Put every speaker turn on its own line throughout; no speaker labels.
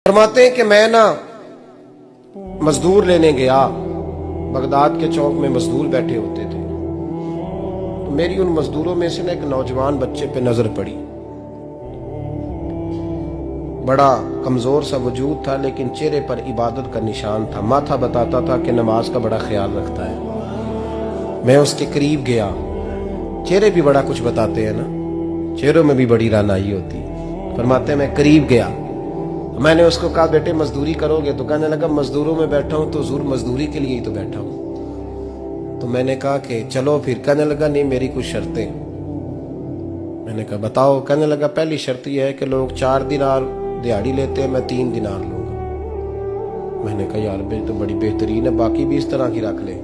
فرماتے ہیں کہ میں مزدور لینے گیا، بغداد کے چوک میں مزدور بیٹھے ہوتے تھے، تو میری ان مزدوروں میں سے ایک نوجوان بچے پہ نظر پڑی۔ بڑا کمزور سا وجود تھا لیکن چہرے پر عبادت کا نشان تھا، ماتھا بتاتا تھا کہ نماز کا بڑا خیال رکھتا ہے۔ میں اس کے قریب گیا، چہرے بھی بڑا کچھ بتاتے ہیں نا، چہروں میں بھی بڑی رانائی ہوتی ہے۔ فرماتے ہیں میں قریب گیا، میں نے اس کو کہا بیٹے مزدوری کرو گے؟ تو کہنے لگا مزدوروں میں بیٹھا ہوں تو حضور مزدوری کے لیے ہی تو بیٹھا ہوں۔ تو میں نے کہا کہ چلو پھر۔ کہنے لگا نہیں میری کچھ شرطیں۔ میں نے کہا بتاؤ؟ کہنے لگا پہلی شرط یہ ہے کہ لوگ 4 دینار دیہاڑی لیتے ہیں، میں 3 دینار لوں گا۔ میں نے کہا یار بھائی تو بڑی بہترین ہے، باقی بھی اس طرح کی رکھ لے۔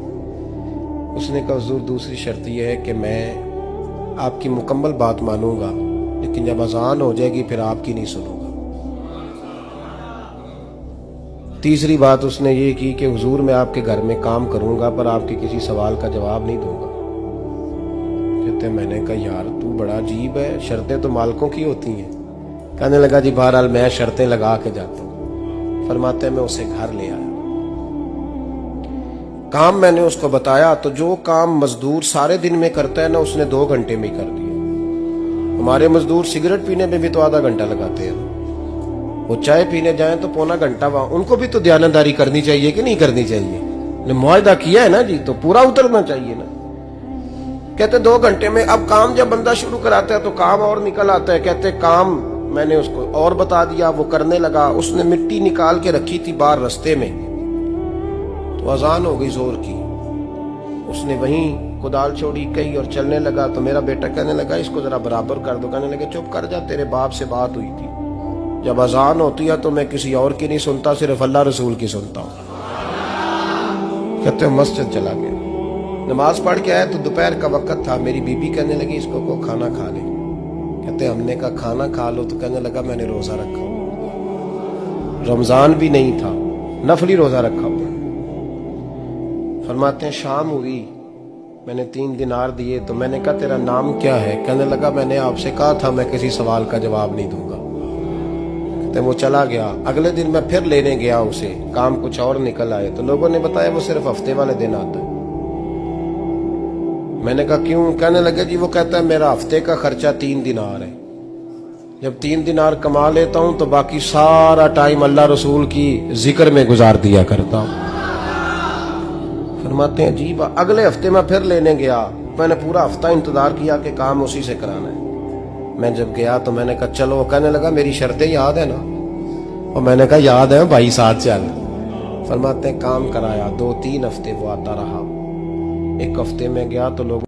اس نے کہا حضور دوسری شرط یہ ہے کہ میں آپ کی مکمل بات مانوں گا لیکن جب اذان ہو جائے گی پھر آپ کی نہیں سنوں گا۔ تیسری بات اس نے یہ کی کہ حضور میں آپ کے گھر میں کام کروں گا پر آپ کے کسی سوال کا جواب نہیں دوں گا۔ کہتے ہیں میں نے کہا یار تو بڑا عجیب ہے، شرطیں تو مالکوں کی ہوتی ہیں۔ کہنے لگا جی بہرحال میں شرطیں لگا کے جاتا ہوں۔ فرماتے ہیں میں اسے گھر لے آیا، کام میں نے اس کو بتایا تو جو کام مزدور سارے دن میں کرتا ہے نا اس نے 2 گھنٹے میں کر دیا۔ ہمارے مزدور سگریٹ پینے میں بھی تو آدھا گھنٹہ لگاتے ہیں، وہ چائے پینے جائیں تو پونا گھنٹہ وہاں۔ ان کو بھی تو دیانتداری کرنی چاہیے کہ نہیں کرنی چاہیے؟ نے معاہدہ کیا ہے نا جی تو پورا اترنا چاہیے نا۔ کہتے 2 گھنٹے میں۔ اب کام جب بندہ شروع کراتا ہے تو کام اور نکل آتا ہے۔ کہتے کام میں نے اس کو اور بتا دیا، وہ کرنے لگا۔ اس نے مٹی نکال کے رکھی تھی باہر رستے میں، تو اذان ہو گئی زور کی، اس نے وہیں کدال چھوڑی کہی اور چلنے لگا۔ تو میرا بیٹا کہنے لگا اس کو ذرا برابر کر دو۔ کہنے لگا چپ کر جا، تیرے باپ سے بات ہوئی تھی، جب اذان ہوتی ہے تو میں کسی اور کی نہیں سنتا، صرف اللہ رسول کی سنتا ہوں۔ کہتے ہیں مسجد چلا گیا، نماز پڑھ کے آیا تو دوپہر کا وقت تھا۔ میری بیوی کہنے لگی اس کو کھانا کھا لے۔ کہتے ہیں ہم نے کہا کھانا کھا لو، تو کہنے لگا میں نے روزہ رکھا ہوا، رمضان بھی نہیں تھا، نفلی روزہ رکھا ہوا۔ فرماتے ہیں شام ہوئی، میں نے 3 دینار دیے تو میں نے کہا تیرا نام کیا ہے؟ کہنے لگا میں نے آپ سے کہا تھا میں کسی سوال کا جواب نہیں دوں گا۔ وہ چلا گیا۔ اگلے دن میں پھر لینے گیا اسے، کام کچھ اور نکل آئے تو لوگوں نے بتایا وہ صرف ہفتے والے دن آتا ہے۔ میں نے کہا کیوں؟ کہنے لگے جی وہ کہتا ہے میرا ہفتے کا خرچہ 3 دینار ہے، جب 3 دینار کما لیتا ہوں تو باقی سارا ٹائم اللہ رسول کی ذکر میں گزار دیا کرتا ہوں۔ فرماتے ہیں عجیب۔ اگلے ہفتے میں پھر لینے گیا، میں نے پورا ہفتہ انتظار کیا کہ کام اسی سے کرانا ہے۔ میں جب گیا تو میں نے کہا چلو، کہنے لگا میری شرطیں یاد ہے نا؟ اور میں نے کہا یاد ہے بھائی ساتھ چل۔ فرماتے ہیں کام کرایا، 2-3 ہفتے وہ آتا رہا۔ ایک ہفتے میں گیا تو لوگ